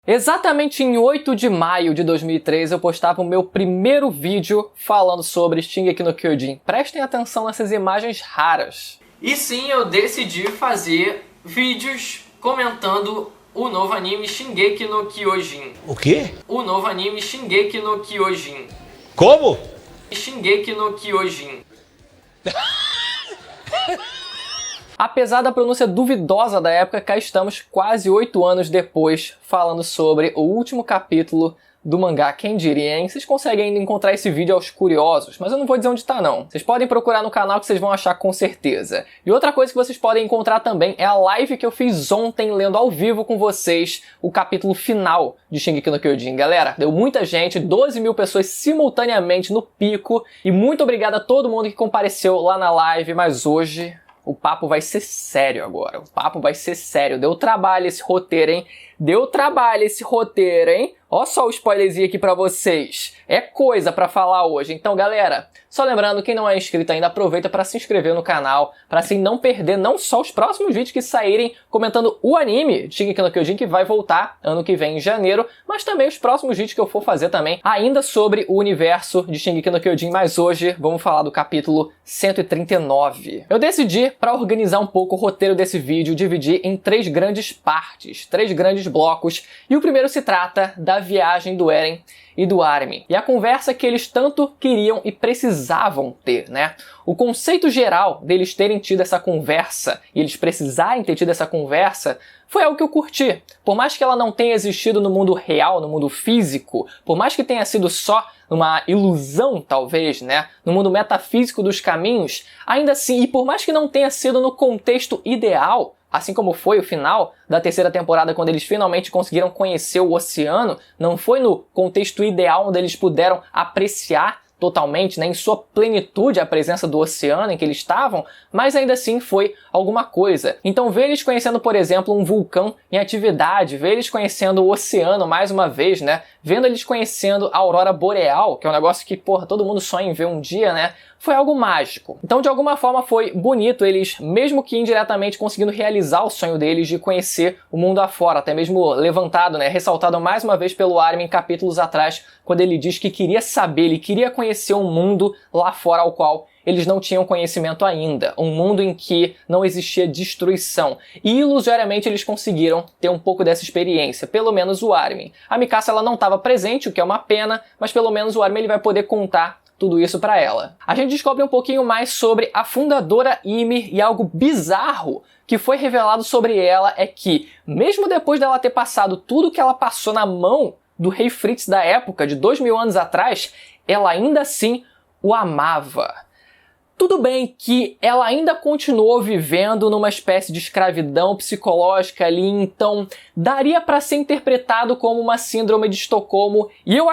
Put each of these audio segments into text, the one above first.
Exatamente em 8 de maio de 2013 eu postava o meu primeiro vídeo falando sobre Shingeki no Kyojin. Prestem atenção nessas imagens raras. E sim, eu decidi fazer vídeos comentando o novo anime Shingeki no Kyojin. O quê? O novo anime Shingeki no Kyojin. Como? Shingeki no Kyojin. Apesar da pronúncia duvidosa da época, cá estamos quase 8 anos depois falando sobre o último capítulo do mangá. Quem diria, hein? Vocês conseguem ainda encontrar esse vídeo aos curiosos, mas eu não vou dizer onde tá não. Vocês podem procurar no canal que vocês vão achar com certeza. E outra coisa que vocês podem encontrar também é a live que eu fiz ontem lendo ao vivo com vocês o capítulo final de Shingeki no Kyojin. Galera, deu muita gente, 12 mil pessoas simultaneamente no pico, e muito obrigado a todo mundo que compareceu lá na live, mas hoje o papo vai ser sério agora. O papo vai ser sério. Deu trabalho esse roteiro, hein? Deu trabalho esse roteiro, hein? Ó só o spoilerzinho aqui pra vocês. É coisa pra falar hoje. Então, galera, só lembrando, quem não é inscrito ainda, aproveita pra se inscrever no canal, pra assim não perder não só os próximos vídeos que saírem comentando o anime de Shingeki no Kyojin, que vai voltar ano que vem em janeiro, mas também os próximos vídeos que eu for fazer também, ainda sobre o universo de Shingeki no Kyojin, mas hoje vamos falar do capítulo 139. Eu decidi, pra organizar um pouco o roteiro desse vídeo, dividir em 3 grandes partes, 3 grandes blocos, e o primeiro se trata da viagem do Eren e do Armin, e a conversa que eles tanto queriam e precisavam ter, né? O conceito geral deles terem tido essa conversa, e eles precisarem ter tido essa conversa, foi algo que eu curti. Por mais que ela não tenha existido no mundo real, no mundo físico, por mais que tenha sido só uma ilusão, talvez, né? No mundo metafísico dos caminhos, ainda assim, e por mais que não tenha sido no contexto ideal, assim como foi o final da terceira temporada, quando eles finalmente conseguiram conhecer o oceano, não foi no contexto ideal onde eles puderam apreciar totalmente, né, em sua plenitude a presença do oceano em que eles estavam, mas ainda assim foi alguma coisa. Então ver eles conhecendo, por exemplo, um vulcão em atividade, ver eles conhecendo o oceano mais uma vez, né, vendo eles conhecendo a aurora boreal, que é um negócio que, porra, todo mundo sonha em ver um dia, né, foi algo mágico. Então, de alguma forma, foi bonito eles, mesmo que indiretamente, conseguindo realizar o sonho deles de conhecer o mundo afora, até mesmo levantado, né, ressaltado mais uma vez pelo Armin capítulos atrás, quando ele diz que queria saber, ele queria conhecer um mundo lá fora ao qual eles não tinham conhecimento ainda, um mundo em que não existia destruição. E ilusoriamente eles conseguiram ter um pouco dessa experiência, pelo menos o Armin. A Mikasa ela não estava presente, o que é uma pena, mas pelo menos o Armin ele vai poder contar tudo isso pra ela. A gente descobre um pouquinho mais sobre a fundadora Ymir, e algo bizarro que foi revelado sobre ela é que, mesmo depois dela ter passado tudo que ela passou na mão do rei Fritz da época, de 2000 anos atrás, ela ainda assim o amava. Tudo bem que ela ainda continuou vivendo numa espécie de escravidão psicológica ali, então daria para ser interpretado como uma síndrome de Estocolmo, e eu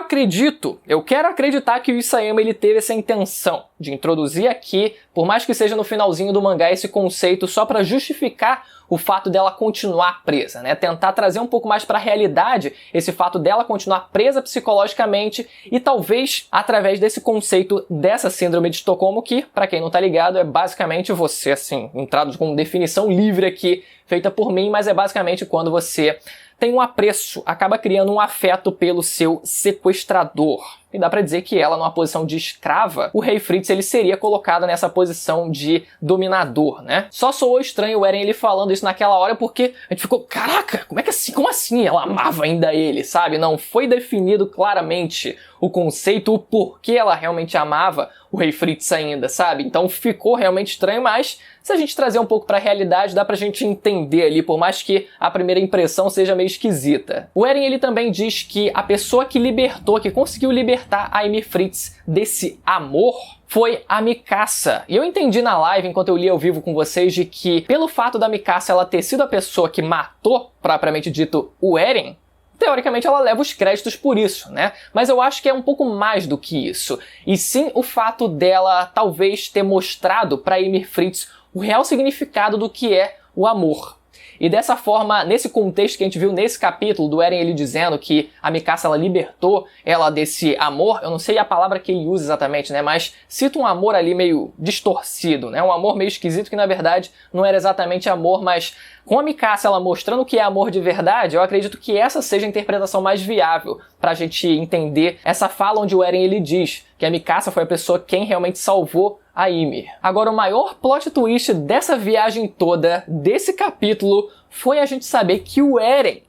quero acreditar que o Isayama ele teve essa intenção de introduzir aqui, por mais que seja no finalzinho do mangá, esse conceito só para justificar o fato dela continuar presa, né? Tentar trazer um pouco mais para a realidade esse fato dela continuar presa psicologicamente, e talvez através desse conceito dessa síndrome de Estocolmo, que, para quem não tá ligado, é basicamente você, assim, entrado com definição livre aqui, feita por mim, mas é basicamente quando você tem um apreço, acaba criando um afeto pelo seu sequestrador. E dá pra dizer que ela, numa posição de escrava, o rei Fritz ele seria colocado nessa posição de dominador, né? Só soou estranho o Eren ele falando isso naquela hora, porque a gente ficou, caraca, como é que assim? Como assim? Ela amava ainda ele, sabe? Não foi definido claramente o conceito, o porquê ela realmente amava o rei Fritz ainda, sabe? Então ficou realmente estranho, mas se a gente trazer um pouco pra realidade, dá pra gente entender ali, por mais que a primeira impressão seja meio esquisita. O Eren ele também diz que a pessoa que libertou, que conseguiu libertar a Ymir Fritz desse amor, foi a Mikasa. E eu entendi na live, enquanto eu li ao vivo com vocês, de que pelo fato da Mikasa ela ter sido a pessoa que matou, propriamente dito, o Eren, teoricamente ela leva os créditos por isso, né? Mas eu acho que é um pouco mais do que isso. E sim o fato dela talvez ter mostrado para Ymir Fritz o real significado do que é o amor. E dessa forma, nesse contexto que a gente viu nesse capítulo, do Eren ele dizendo que a Mikasa ela libertou ela desse amor, eu não sei a palavra que ele usa exatamente, né, mas cita um amor ali meio distorcido, né, um amor meio esquisito que na verdade não era exatamente amor, mas com a Mikasa ela mostrando que é amor de verdade, eu acredito que essa seja a interpretação mais viável pra gente entender essa fala onde o Eren ele diz que a Mikasa foi a pessoa quem realmente salvou a Ymir. Agora, o maior plot twist dessa viagem toda, desse capítulo, foi a gente saber que o Eren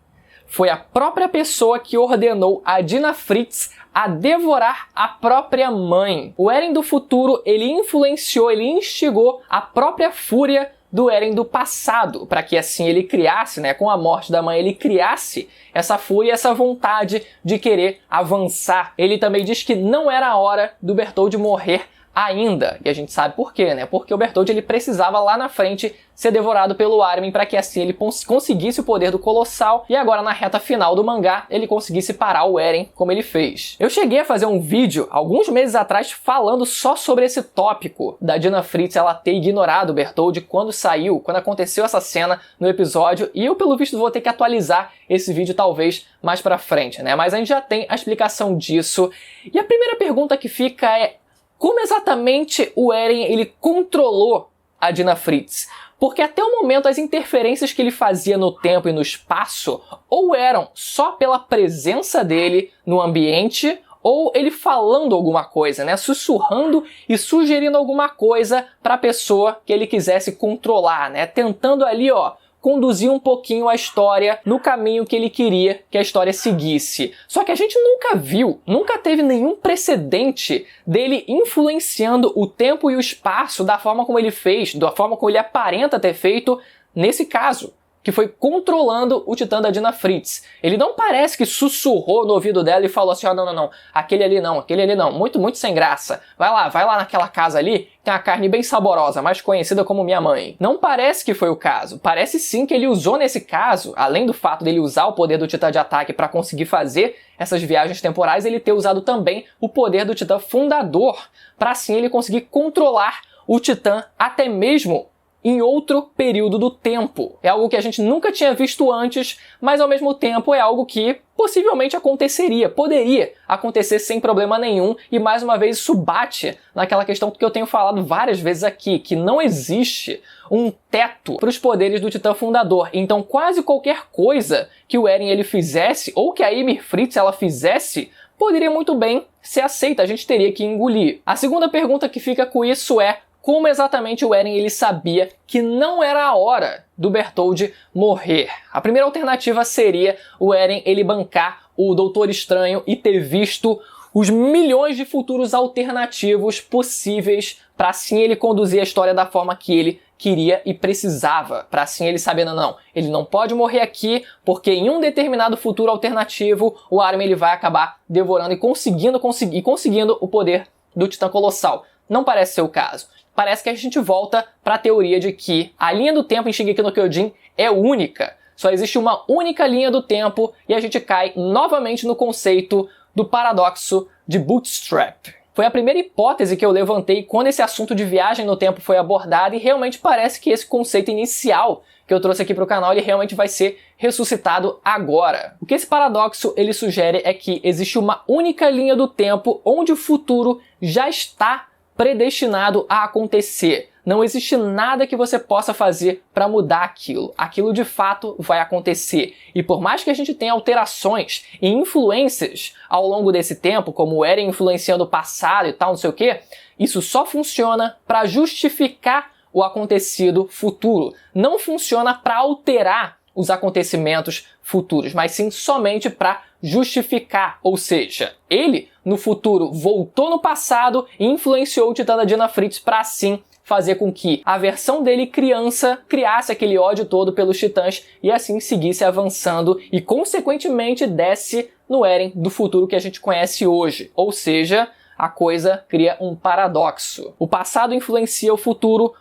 foi a própria pessoa que ordenou a Dina Fritz a devorar a própria mãe. O Eren do futuro, ele influenciou, ele instigou a própria fúria do Eren do passado, para que assim ele criasse, né, com a morte da mãe, ele criasse essa fúria, essa vontade de querer avançar. Ele também diz que não era a hora do Bertholdt morrer ainda, e a gente sabe por quê, né? Porque o Bertholdt ele precisava lá na frente ser devorado pelo Armin para que assim ele conseguisse o poder do Colossal e agora na reta final do mangá ele conseguisse parar o Eren como ele fez. Eu cheguei a fazer um vídeo alguns meses atrás falando só sobre esse tópico da Dina Fritz ela ter ignorado o Bertholdt quando aconteceu essa cena no episódio, e eu pelo visto vou ter que atualizar esse vídeo talvez mais pra frente, né? Mas a gente já tem a explicação disso. E a primeira pergunta que fica é: como exatamente o Eren ele controlou a Dina Fritz? Porque até o momento as interferências que ele fazia no tempo e no espaço ou eram só pela presença dele no ambiente, ou ele falando alguma coisa, né, sussurrando e sugerindo alguma coisa para a pessoa que ele quisesse controlar, né, tentando ali, ó, conduzir um pouquinho a história no caminho que ele queria que a história seguisse. Só que a gente nunca viu, nunca teve nenhum precedente dele influenciando o tempo e o espaço da forma como ele fez, da forma como ele aparenta ter feito nesse caso, que foi controlando o Titã da Dina Fritz. Ele não parece que sussurrou no ouvido dela e falou assim, ó, não, aquele ali não, muito sem graça. Vai lá naquela casa ali, tem uma carne bem saborosa, mais conhecida como minha mãe. Não parece que foi o caso. Parece sim que ele usou nesse caso, além do fato dele usar o poder do Titã de ataque para conseguir fazer essas viagens temporais, ele ter usado também o poder do Titã fundador, para assim ele conseguir controlar o Titã até mesmo em outro período do tempo. É algo que a gente nunca tinha visto antes, mas ao mesmo tempo é algo que possivelmente aconteceria, poderia acontecer sem problema nenhum, e mais uma vez isso bate naquela questão que eu tenho falado várias vezes aqui, que não existe um teto para os poderes do Titã Fundador. Então quase qualquer coisa que o Eren ele fizesse, ou que a Ymir Fritz ela fizesse, poderia muito bem ser aceita, a gente teria que engolir. A segunda pergunta que fica com isso é: como exatamente o Eren ele sabia que não era a hora do Bertholdt morrer? A primeira alternativa seria o Eren ele bancar o Doutor Estranho e ter visto os milhões de futuros alternativos possíveis para assim ele conduzir a história da forma que ele queria e precisava, para assim ele saber, não, ele não pode morrer aqui, porque em um determinado futuro alternativo o Armin ele vai acabar devorando e conseguindo o poder do Titã Colossal. Não parece ser o caso. Parece que a gente volta para a teoria de que a linha do tempo em Shingeki no Kyojin é única. Só existe uma única linha do tempo e a gente cai novamente no conceito do paradoxo de Bootstrap. Foi a primeira hipótese que eu levantei quando esse assunto de viagem no tempo foi abordado, e realmente parece que esse conceito inicial que eu trouxe aqui para o canal ele realmente vai ser ressuscitado agora. O que esse paradoxo ele sugere é que existe uma única linha do tempo onde o futuro já está predestinado a acontecer. Não existe nada que você possa fazer para mudar aquilo. Aquilo de fato vai acontecer. E por mais que a gente tenha alterações e influências ao longo desse tempo, como o Eren influenciando o passado e tal, não sei o que, isso só funciona para justificar o acontecido futuro. Não funciona para alterar os acontecimentos futuros, mas sim somente para justificar, ou seja, ele no futuro voltou no passado e influenciou o Titã da Dina Fritz para assim fazer com que a versão dele criança criasse aquele ódio todo pelos titãs e assim seguisse avançando e consequentemente desse no Eren do futuro que a gente conhece hoje, ou seja, a coisa cria um paradoxo. O passado influencia o futuro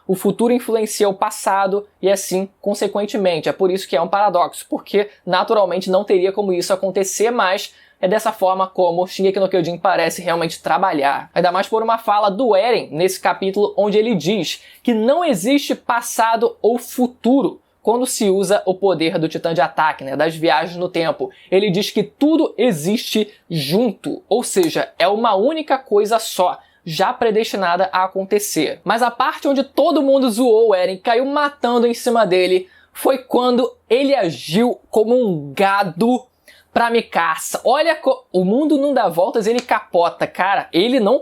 influencia o passado e assim, consequentemente. É por isso que é um paradoxo, porque naturalmente não teria como isso acontecer, mas é dessa forma como Shingeki no Kyojin parece realmente trabalhar. Ainda mais por uma fala do Eren nesse capítulo onde ele diz que não existe passado ou futuro. quando se usa o poder do Titã de Ataque, né, das viagens no tempo. Ele diz que tudo existe junto, ou seja, é uma única coisa só, já predestinada a acontecer. Mas a parte onde todo mundo zoou o Eren, caiu matando em cima dele, foi quando ele agiu como um gado pra Mikasa. Olha, o mundo não dá voltas, ele capota, cara. Ele não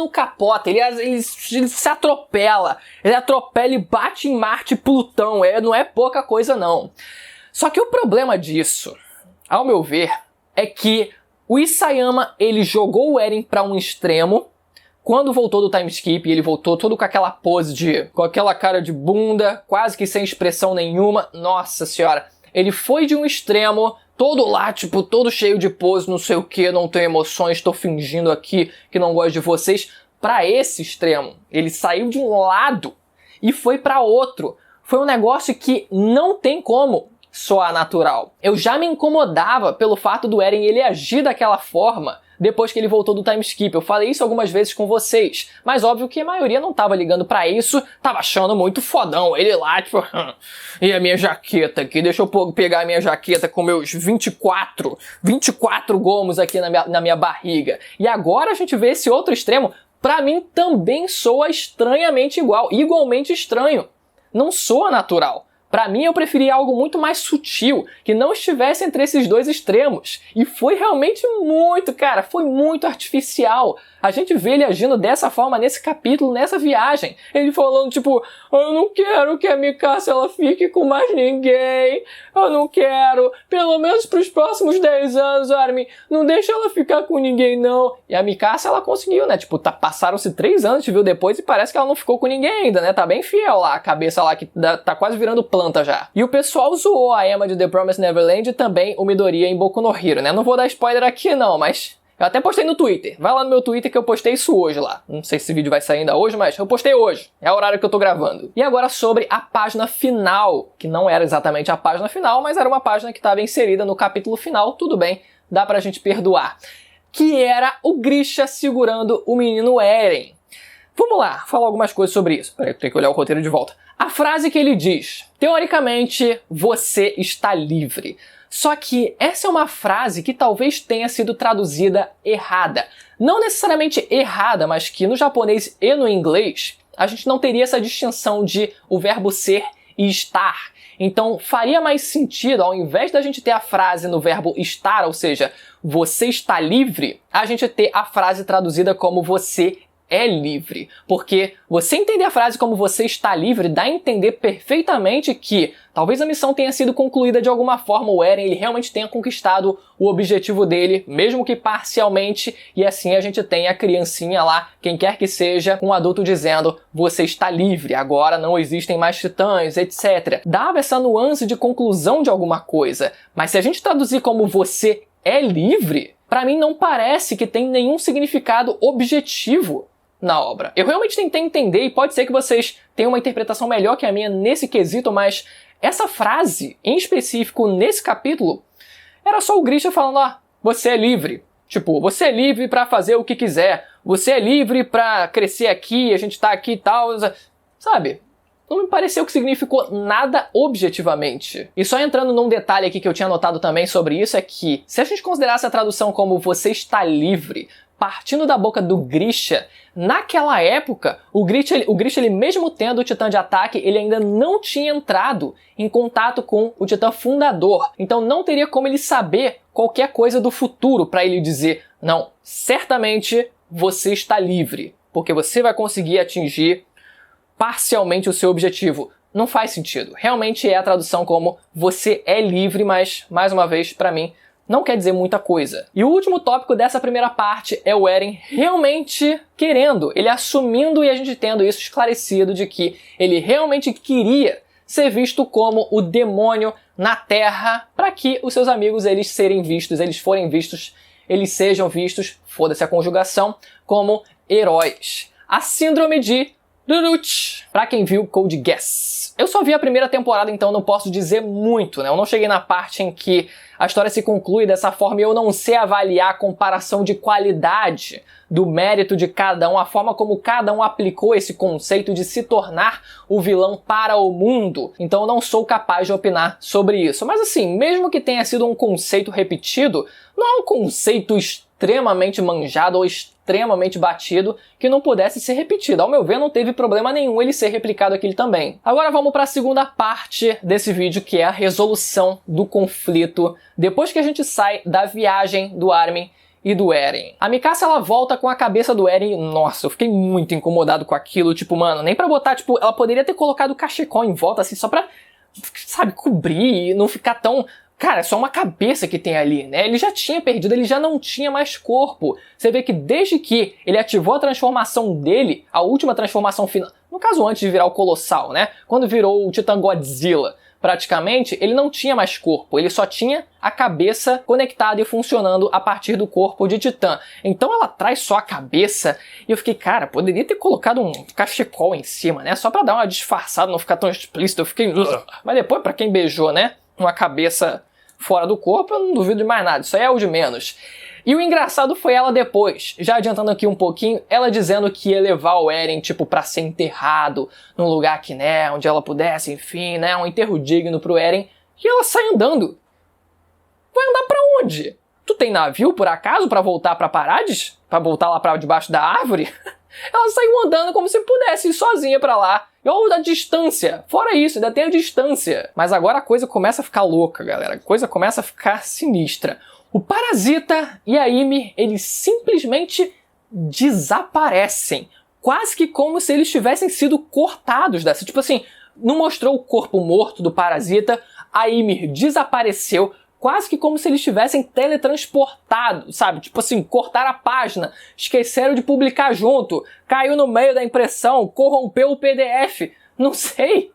capota, ele se atropela. Ele atropela e bate em Marte e Plutão. Não é pouca coisa, não. Só que o problema disso, ao meu ver, é que o Isayama, ele jogou o Eren pra um extremo. Quando voltou do time skip, ele voltou todo com aquela pose com aquela cara de bunda, quase que sem expressão nenhuma. Nossa senhora, ele foi de um extremo, todo lá, tipo, todo cheio de pose, não sei o que, não tenho emoções, tô fingindo aqui que não gosto de vocês, pra esse extremo. Ele saiu de um lado e foi pra outro. Foi um negócio que não tem como soar natural. Eu já me incomodava pelo fato do Eren ele agir daquela forma depois que ele voltou do time skip. Eu falei isso algumas vezes com vocês, mas óbvio que a maioria não tava ligando pra isso, tava achando muito fodão. Ele lá, tipo, e a minha jaqueta aqui, deixa eu pegar a minha jaqueta com meus 24 gomos aqui na minha barriga. E agora a gente vê esse outro extremo, pra mim também soa estranhamente igualmente estranho. Não soa natural. Pra mim, eu preferia algo muito mais sutil, que não estivesse entre esses dois extremos. E foi realmente muito, cara, foi muito artificial. A gente vê ele agindo dessa forma nesse capítulo, nessa viagem. Ele falando, tipo, eu não quero que a Mikasa ela fique com mais ninguém. Eu não quero. Pelo menos pros próximos 10 anos, Armin, não deixa ela ficar com ninguém, não. E a Mikasa, ela conseguiu, né? Tipo, passaram-se 3 anos, a gente viu depois, e parece que ela não ficou com ninguém ainda, né? Tá bem fiel lá, a cabeça lá, que tá quase virando planta já. E o pessoal zoou a Emma de The Promised Neverland e também o Midoriya em Boku no Hero, né? Não vou dar spoiler aqui não, mas eu até postei no Twitter. Vai lá no meu Twitter que eu postei isso hoje lá. Não sei se esse vídeo vai sair ainda hoje, mas eu postei hoje. É o horário que eu tô gravando. E agora sobre a página final, que não era exatamente a página final, mas era uma página que estava inserida no capítulo final. Tudo bem, dá pra gente perdoar. Que era o Grisha segurando o menino Eren. Vamos lá, falar algumas coisas sobre isso. Peraí, eu tenho que olhar o roteiro de volta. A frase que ele diz, teoricamente, você está livre. Só que essa é uma frase que talvez tenha sido traduzida errada. Não necessariamente errada, mas que no japonês e no inglês, a gente não teria essa distinção de o verbo ser e estar. Então faria mais sentido, ao invés da gente ter a frase no verbo estar, ou seja, você está livre, a gente ter a frase traduzida como você é livre. Porque você entender a frase como você está livre dá a entender perfeitamente que talvez a missão tenha sido concluída de alguma forma, o Eren ele realmente tenha conquistado o objetivo dele, mesmo que parcialmente, e assim a gente tem a criancinha lá, quem quer que seja, um adulto dizendo você está livre, agora não existem mais titãs, etc. Dava essa nuance de conclusão de alguma coisa, mas se a gente traduzir como você é livre, pra mim não parece que tem nenhum significado objetivo na obra. Eu realmente tentei entender e pode ser que vocês tenham uma interpretação melhor que a minha nesse quesito, mas essa frase, em específico nesse capítulo, era só o Grisha falando, você é livre. Tipo, você é livre pra fazer o que quiser. Você é livre pra crescer aqui, a gente tá aqui e tal. Sabe? Não me pareceu que significou nada objetivamente. E só entrando num detalhe aqui que eu tinha notado também sobre isso é que, se a gente considerasse a tradução como você está livre, partindo da boca do Grisha, naquela época, o Grisha ele mesmo tendo o Titã de Ataque, ele ainda não tinha entrado em contato com o Titã Fundador. Então não teria como ele saber qualquer coisa do futuro para ele dizer, não, certamente você está livre, porque você vai conseguir atingir parcialmente o seu objetivo. Não faz sentido. Realmente é a tradução como você é livre, mas, mais uma vez, pra mim, não quer dizer muita coisa. E o último tópico dessa primeira parte é o Eren realmente querendo, ele assumindo e a gente tendo isso esclarecido de que ele realmente queria ser visto como o demônio na Terra para que os seus amigos eles sejam vistos, foda-se a conjugação, como heróis. A síndrome de Pra quem viu Code Geass. Eu só vi a primeira temporada, então não posso dizer muito, né? Eu não cheguei na parte em que a história se conclui dessa forma e eu não sei avaliar a comparação de qualidade do mérito de cada um, a forma como cada um aplicou esse conceito de se tornar o vilão para o mundo. Então eu não sou capaz de opinar sobre isso. Mas assim, mesmo que tenha sido um conceito repetido, não é um conceito extremamente manjado ou extremamente batido que não pudesse ser repetido. Ao meu ver, não teve problema nenhum ele ser replicado aqui também. Agora vamos para a segunda parte desse vídeo, que é a resolução do conflito depois que a gente sai da viagem do Armin e do Eren. A Mikasa, ela volta com a cabeça do Eren e, nossa, eu fiquei muito incomodado com aquilo, tipo, mano, nem pra botar, tipo, ela poderia ter colocado o cachecol em volta, assim, só pra, sabe, cobrir e não ficar tão... Cara, é só uma cabeça que tem ali, né? Ele já tinha perdido, ele já não tinha mais corpo. Você vê que desde que ele ativou a transformação dele, a última transformação final, no caso antes de virar o Colossal, né? Quando virou o Titã Godzilla, praticamente, ele não tinha mais corpo, ele só tinha a cabeça conectada e funcionando a partir do corpo de Titã. Então ela traz só a cabeça e eu fiquei, cara, poderia ter colocado um cachecol em cima, né? Só pra dar uma disfarçada, não ficar tão explícito, eu fiquei... Mas depois, pra quem beijou, né? Uma cabeça fora do corpo, eu não duvido de mais nada, isso aí é o de menos. E o engraçado foi ela depois, já adiantando aqui um pouquinho, ela dizendo que ia levar o Eren, tipo, pra ser enterrado num lugar que, né, onde ela pudesse, enfim, né, um enterro digno pro Eren, e ela sai andando. Vai andar pra onde? Tu tem navio, por acaso, pra voltar pra Parades? Pra voltar lá pra debaixo da árvore? Ela saiu andando como se pudesse ir sozinha pra lá. Ou da distância. Fora isso, ainda tem a distância. Mas agora a coisa começa a ficar louca, galera. A coisa começa a ficar sinistra. O Parasita e a Ymir, eles simplesmente desaparecem. Quase que como se eles tivessem sido cortados dessa. Tipo assim, não mostrou o corpo morto do Parasita, a Ymir desapareceu, quase que como se eles tivessem teletransportado, sabe? Tipo assim, cortaram a página, esqueceram de publicar junto, caiu no meio da impressão, corrompeu o PDF, não sei.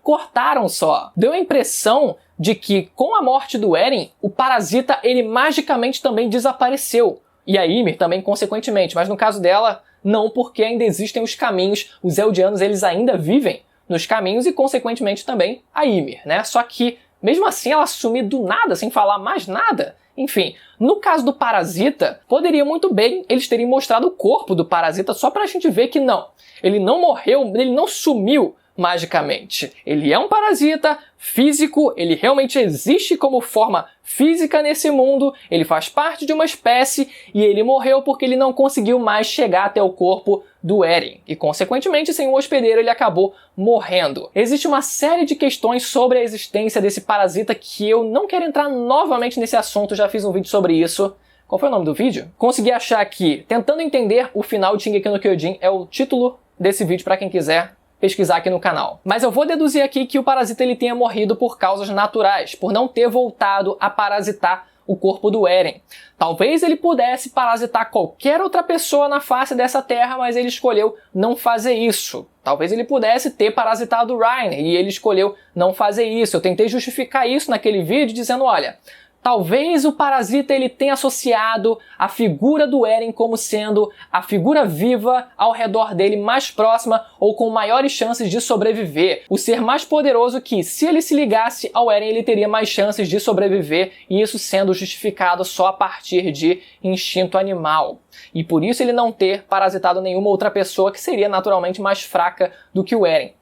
Cortaram só. Deu a impressão de que, com a morte do Eren, o Parasita, ele magicamente também desapareceu. E a Ymir também, consequentemente. Mas no caso dela, não, porque ainda existem os caminhos. Os Eldianos, eles ainda vivem nos caminhos e, consequentemente, também a Ymir, né? Só que, mesmo assim, ela sumiu do nada, sem falar mais nada. Enfim, no caso do Parasita, poderia muito bem eles terem mostrado o corpo do Parasita só pra gente ver que não. Ele não morreu, ele não sumiu magicamente. Ele é um parasita físico, ele realmente existe como forma física nesse mundo, ele faz parte de uma espécie e ele morreu porque ele não conseguiu mais chegar até o corpo do Eren. E, consequentemente, sem o hospedeiro, ele acabou morrendo. Existe uma série de questões sobre a existência desse parasita que eu não quero entrar novamente nesse assunto, já fiz um vídeo sobre isso. Qual foi o nome do vídeo? Consegui achar aqui, Tentando Entender o Final de Shingeki no Kyojin, é o título desse vídeo para quem quiser pesquisar aqui no canal. Mas eu vou deduzir aqui que o parasita ele tenha morrido por causas naturais, por não ter voltado a parasitar o corpo do Eren. Talvez ele pudesse parasitar qualquer outra pessoa na face dessa terra, mas ele escolheu não fazer isso. Talvez ele pudesse ter parasitado o Reiner e ele escolheu não fazer isso. Eu tentei justificar isso naquele vídeo dizendo, olha, talvez o parasita ele tenha associado a figura do Eren como sendo a figura viva ao redor dele mais próxima ou com maiores chances de sobreviver. O ser mais poderoso que, se ele se ligasse ao Eren, ele teria mais chances de sobreviver, e isso sendo justificado só a partir de instinto animal. E por isso ele não ter parasitado nenhuma outra pessoa que seria naturalmente mais fraca do que o Eren.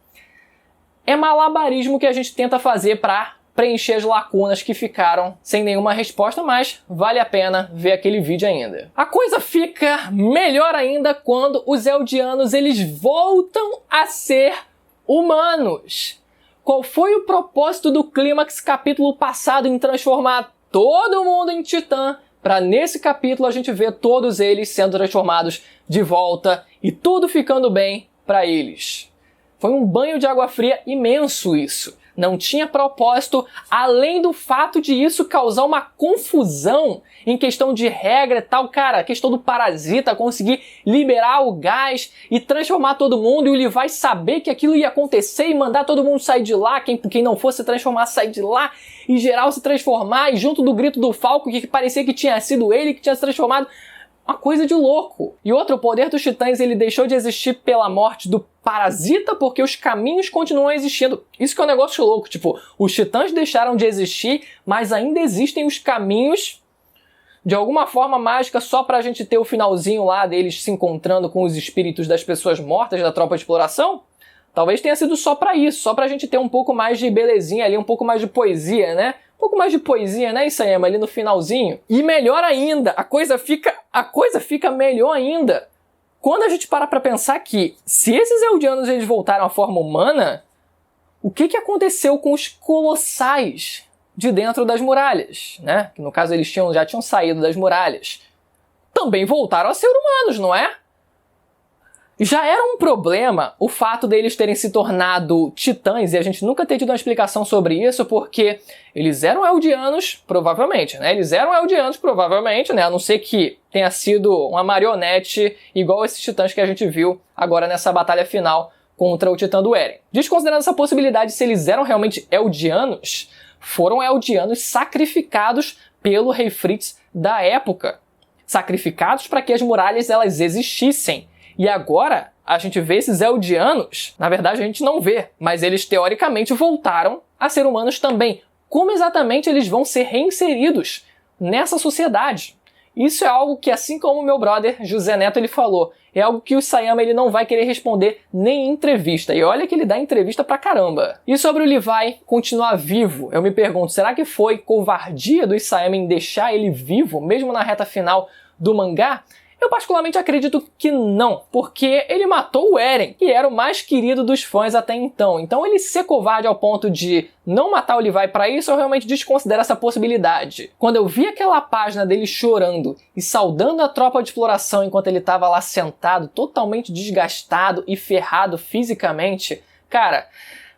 É malabarismo que a gente tenta fazer para preencher as lacunas que ficaram sem nenhuma resposta, mas vale a pena ver aquele vídeo ainda. A coisa fica melhor ainda quando os Eldianos eles voltam a ser humanos. Qual foi o propósito do clímax capítulo passado em transformar todo mundo em Titã, para nesse capítulo a gente ver todos eles sendo transformados de volta e tudo ficando bem para eles? Foi um banho de água fria imenso isso. Não tinha propósito, além do fato de isso causar uma confusão em questão de regra e tal. Cara, a questão do parasita conseguir liberar o gás e transformar todo mundo, e o Levi saber que aquilo ia acontecer e mandar todo mundo sair de lá, quem não fosse se transformar sair de lá, e geral se transformar, e junto do grito do Falco, que parecia que tinha sido ele que tinha se transformado. Uma coisa de louco. E outro, o poder dos titãs ele deixou de existir pela morte do parasita porque os caminhos continuam existindo. Isso que é um negócio louco. Tipo, os titãs deixaram de existir, mas ainda existem os caminhos de alguma forma mágica só pra gente ter o finalzinho lá deles se encontrando com os espíritos das pessoas mortas da tropa de exploração? Talvez tenha sido só pra isso, só pra gente ter um pouco mais de belezinha ali, um pouco mais de poesia, né? Um pouco mais de poesia, né, Isayama, ali no finalzinho. E melhor ainda, a coisa fica melhor ainda quando a gente para pra pensar que, se esses Eldianos eles voltaram à forma humana, o que aconteceu com os colossais de dentro das muralhas, né? Que no caso eles já tinham saído das muralhas. Também voltaram a ser humanos, não é? Já era um problema o fato deles terem se tornado titãs, e a gente nunca ter tido uma explicação sobre isso, porque eles eram eldianos, provavelmente, né? Eles eram eldianos, provavelmente, né? A não ser que tenha sido uma marionete igual esses titãs que a gente viu agora nessa batalha final contra o titã do Eren. Desconsiderando essa possibilidade, se eles eram realmente eldianos, foram eldianos sacrificados pelo rei Fritz da época. Sacrificados para que as muralhas elas existissem. E agora, a gente vê esses eldianos, na verdade a gente não vê, mas eles teoricamente voltaram a ser humanos também. Como exatamente eles vão ser reinseridos nessa sociedade? Isso é algo que, assim como o meu brother José Neto ele falou, é algo que o Isayama ele não vai querer responder nem em entrevista. E olha que ele dá entrevista pra caramba. E sobre o Levi continuar vivo, eu me pergunto, será que foi covardia do Isayama em deixar ele vivo, mesmo na reta final do mangá? Eu particularmente acredito que não, porque ele matou o Eren, que era o mais querido dos fãs até então. Então ele ser covarde ao ponto de não matar o Levi pra isso, eu realmente desconsidero essa possibilidade. Quando eu vi aquela página dele chorando e saudando a tropa de exploração enquanto ele tava lá sentado, totalmente desgastado e ferrado fisicamente, cara,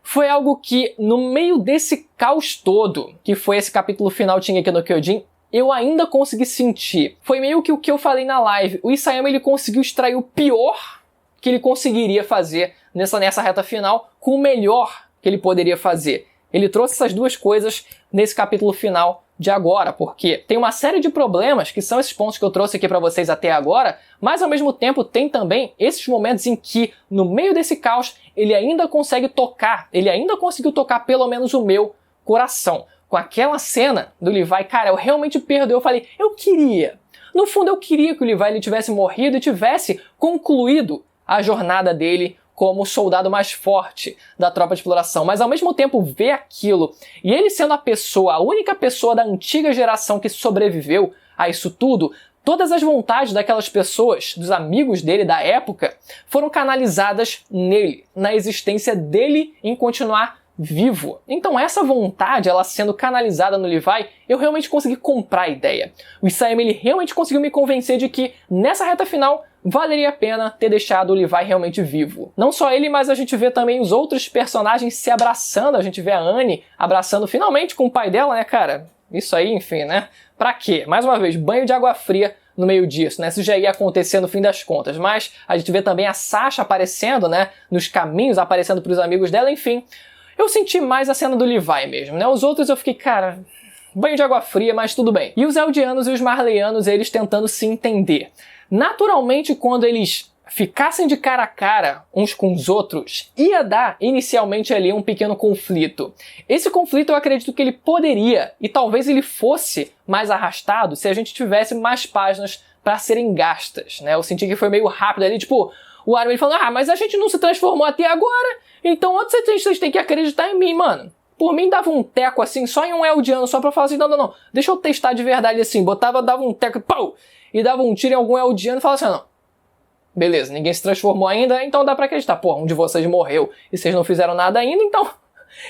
foi algo que, no meio desse caos todo, que foi esse capítulo final de Shingeki no Kyojin, eu ainda consegui sentir. Foi meio que o que eu falei na live. O Isayama ele conseguiu extrair o pior que ele conseguiria fazer nessa reta final com o melhor que ele poderia fazer. Ele trouxe essas duas coisas nesse capítulo final de agora, porque tem uma série de problemas que são esses pontos que eu trouxe aqui pra vocês até agora, mas ao mesmo tempo tem também esses momentos em que, no meio desse caos, ele ainda consegue tocar, ele ainda conseguiu tocar pelo menos o meu coração. Com aquela cena do Levi, cara, eu realmente perdoei. Eu falei, eu queria. No fundo, eu queria que o Levi ele tivesse morrido e tivesse concluído a jornada dele como o soldado mais forte da tropa de exploração. Mas ao mesmo tempo, ver aquilo e ele sendo a única pessoa da antiga geração que sobreviveu a isso tudo, todas as vontades daquelas pessoas, dos amigos dele da época, foram canalizadas nele, na existência dele em continuar vivo. Então essa vontade, ela sendo canalizada no Levi, eu realmente consegui comprar a ideia. O Isayama ele realmente conseguiu me convencer de que nessa reta final valeria a pena ter deixado o Levi realmente vivo. Não só ele, mas a gente vê também os outros personagens se abraçando. A gente vê a Anne abraçando finalmente com o pai dela, né, cara? Isso aí, enfim, né? Pra quê? Mais uma vez, banho de água fria no meio disso, né? Isso já ia acontecer no fim das contas. Mas a gente vê também a Sasha aparecendo, né? Nos caminhos, aparecendo pros amigos dela, enfim. Eu senti mais a cena do Levi mesmo, né? Os outros eu fiquei, cara, banho de água fria, mas tudo bem. E os Eldianos e os Marleyanos, eles tentando se entender. Naturalmente, quando eles ficassem de cara a cara uns com os outros, ia dar inicialmente ali um pequeno conflito. Esse conflito eu acredito que ele poderia, e talvez ele fosse mais arrastado se a gente tivesse mais páginas para serem gastas, né? Eu senti que foi meio rápido ali, tipo, o Armin falando, mas a gente não se transformou até agora, então vocês têm que acreditar em mim, mano. Por mim dava um teco assim, só em um Eldiano, só pra falar assim, não, deixa eu testar de verdade assim, dava um teco, pau, e dava um tiro em algum Eldiano e falava assim, não, beleza, ninguém se transformou ainda, então dá pra acreditar, porra, um de vocês morreu e vocês não fizeram nada ainda,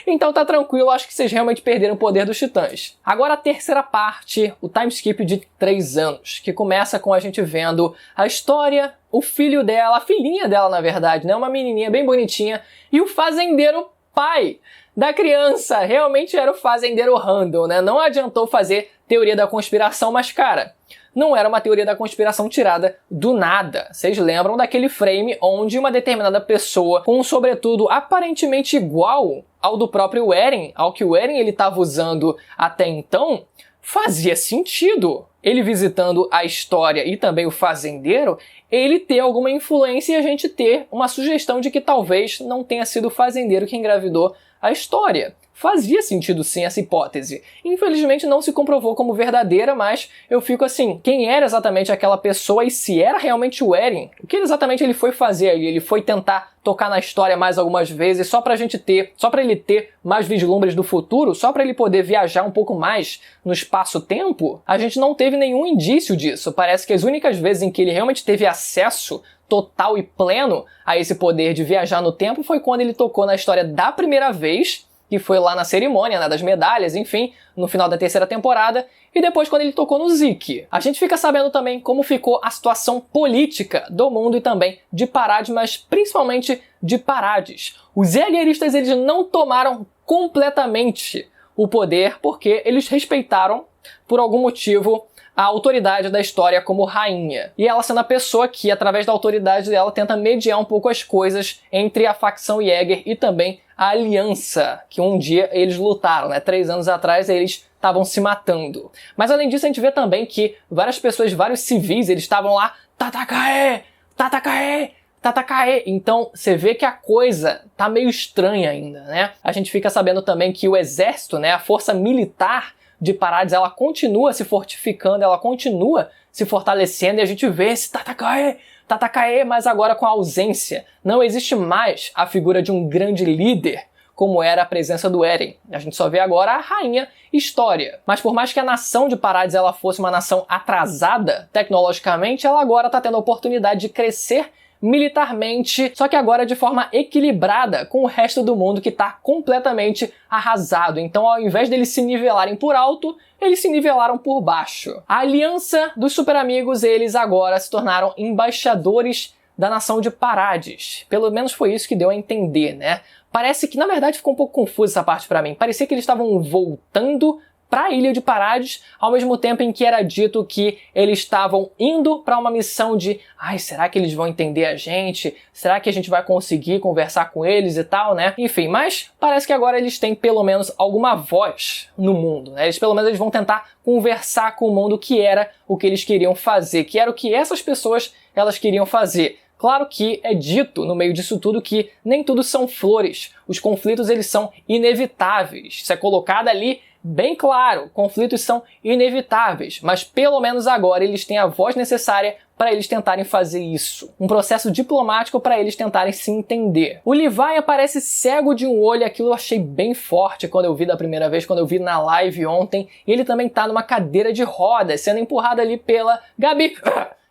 então tá tranquilo, acho que vocês realmente perderam o poder dos titãs. Agora a terceira parte, o time skip de 3 anos, que começa com a gente vendo a história, o filho dela, a filhinha dela na verdade, né, uma menininha bem bonitinha, e o fazendeiro pai da criança, realmente era o fazendeiro Randall, né, não adiantou fazer teoria da conspiração, mas cara, não era uma teoria da conspiração tirada do nada. Vocês lembram daquele frame onde uma determinada pessoa, com um sobretudo aparentemente igual ao do próprio Eren, ao que o Eren ele estava usando até então, fazia sentido ele visitando a história e também o fazendeiro, ele ter alguma influência e a gente ter uma sugestão de que talvez não tenha sido o fazendeiro que engravidou a história. Fazia sentido sim essa hipótese. Infelizmente não se comprovou como verdadeira, mas eu fico assim, quem era exatamente aquela pessoa e se era realmente o Eren? O que exatamente ele foi fazer ali? Ele foi tentar tocar na história mais algumas vezes só pra ele ter mais vislumbres do futuro, só pra ele poder viajar um pouco mais no espaço-tempo? A gente não teve nenhum indício disso. Parece que as únicas vezes em que ele realmente teve acesso total e pleno a esse poder de viajar no tempo foi quando ele tocou na história da primeira vez, que foi lá na cerimônia, né, das medalhas, enfim, no final da terceira temporada, e depois quando ele tocou no Zeke. A gente fica sabendo também como ficou a situação política do mundo e também de Parades, mas principalmente de Parades. Os Jaegeristas, eles não tomaram completamente o poder porque eles respeitaram, por algum motivo, a autoridade da história como rainha. E ela sendo a pessoa que, através da autoridade dela, tenta mediar um pouco as coisas entre a facção Jäger e também a aliança, que um dia eles lutaram, né? 3 anos atrás eles estavam se matando. Mas além disso, a gente vê também que várias pessoas, vários civis, eles estavam lá, Tatakae! Tatakae! Tatakae! Então, você vê que a coisa tá meio estranha ainda, né? A gente fica sabendo também que o exército, né, a força militar de Parades, ela continua se fortificando, ela continua se fortalecendo e a gente vê esse Tatakae, mas agora com a ausência. Não existe mais a figura de um grande líder como era a presença do Eren. A gente só vê agora a rainha História. Mas por mais que a nação de Parades ela fosse uma nação atrasada tecnologicamente, ela agora está tendo a oportunidade de crescer militarmente, só que agora de forma equilibrada com o resto do mundo que está completamente arrasado. Então, ao invés deles se nivelarem por alto, eles se nivelaram por baixo. A aliança dos super amigos, eles agora se tornaram embaixadores da nação de Parades. Pelo menos foi isso que deu a entender, né? Parece que, na verdade, ficou um pouco confusa essa parte pra mim. Parecia que eles estavam voltando para a ilha de Parades, ao mesmo tempo em que era dito que eles estavam indo para uma missão de será que eles vão entender a gente? Será que a gente vai conseguir conversar com eles e tal, né? Enfim, mas parece que agora eles têm pelo menos alguma voz no mundo, né? Pelo menos eles vão tentar conversar com o mundo, que era o que eles queriam fazer, que era o que essas pessoas elas queriam fazer. Claro que é dito no meio disso tudo que nem tudo são flores. Os conflitos eles são inevitáveis. Isso é colocado ali bem claro. Conflitos são inevitáveis, mas pelo menos agora eles têm a voz necessária para eles tentarem fazer isso. Um processo diplomático para eles tentarem se entender. O Levi aparece cego de um olho, aquilo eu achei bem forte quando eu vi da primeira vez, quando eu vi na live ontem. E ele também tá numa cadeira de rodas, sendo empurrado ali pela Gabi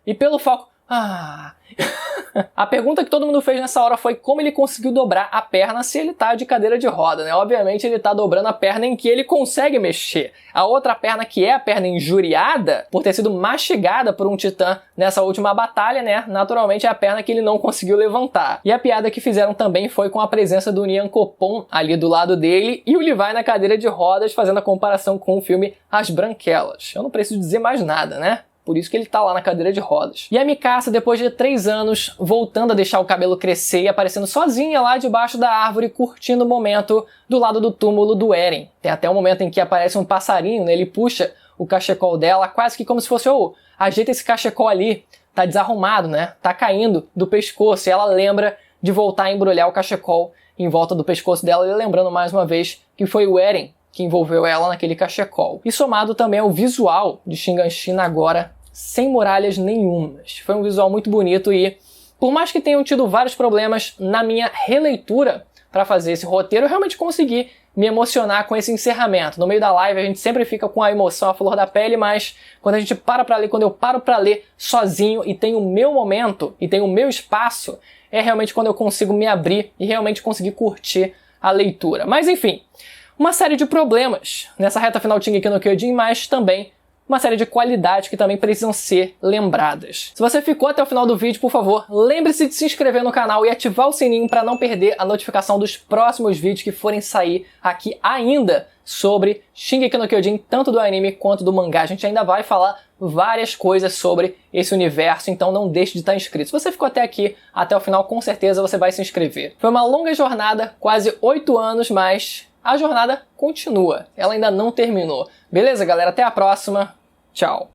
e pelo Falco. A pergunta que todo mundo fez nessa hora foi como ele conseguiu dobrar a perna se ele tá de cadeira de roda, né? Obviamente ele tá dobrando a perna em que ele consegue mexer. A outra perna, que é a perna injuriada, por ter sido mastigada por um titã nessa última batalha, né? Naturalmente é a perna que ele não conseguiu levantar. E a piada que fizeram também foi com a presença do Nyankopon ali do lado dele e o Levi na cadeira de rodas, fazendo a comparação com o filme As Branquelas. Eu não preciso dizer mais nada, né? Por isso que ele tá lá na cadeira de rodas. E a Mikasa, depois de 3 anos, voltando a deixar o cabelo crescer e aparecendo sozinha lá debaixo da árvore, curtindo o momento do lado do túmulo do Eren. Tem até um momento em que aparece um passarinho, né? Ele puxa o cachecol dela, quase que como se fosse, ajeita esse cachecol ali, tá desarrumado, né? Tá caindo do pescoço. E ela lembra de voltar a embrulhar o cachecol em volta do pescoço dela, e lembrando mais uma vez que foi o Eren que envolveu ela naquele cachecol. E somado também ao visual de Shiganshina agora, sem muralhas nenhumas. Foi um visual muito bonito e, por mais que tenham tido vários problemas na minha releitura para fazer esse roteiro, eu realmente consegui me emocionar com esse encerramento. No meio da live a gente sempre fica com a emoção à flor da pele, mas quando a gente para pra ler, quando eu paro pra ler sozinho e tenho o meu momento e tenho o meu espaço, é realmente quando eu consigo me abrir e realmente conseguir curtir a leitura. Mas enfim, uma série de problemas nessa reta final de Shingeki no Kyojin, mas também uma série de qualidades que também precisam ser lembradas. Se você ficou até o final do vídeo, por favor, lembre-se de se inscrever no canal e ativar o sininho para não perder a notificação dos próximos vídeos que forem sair aqui ainda sobre Shingeki no Kyojin, tanto do anime quanto do mangá. A gente ainda vai falar várias coisas sobre esse universo, então não deixe de estar inscrito. Se você ficou até aqui, até o final, com certeza você vai se inscrever. Foi uma longa jornada, quase 8 anos, mas a jornada continua, ela ainda não terminou. Beleza, galera? Até a próxima. Tchau.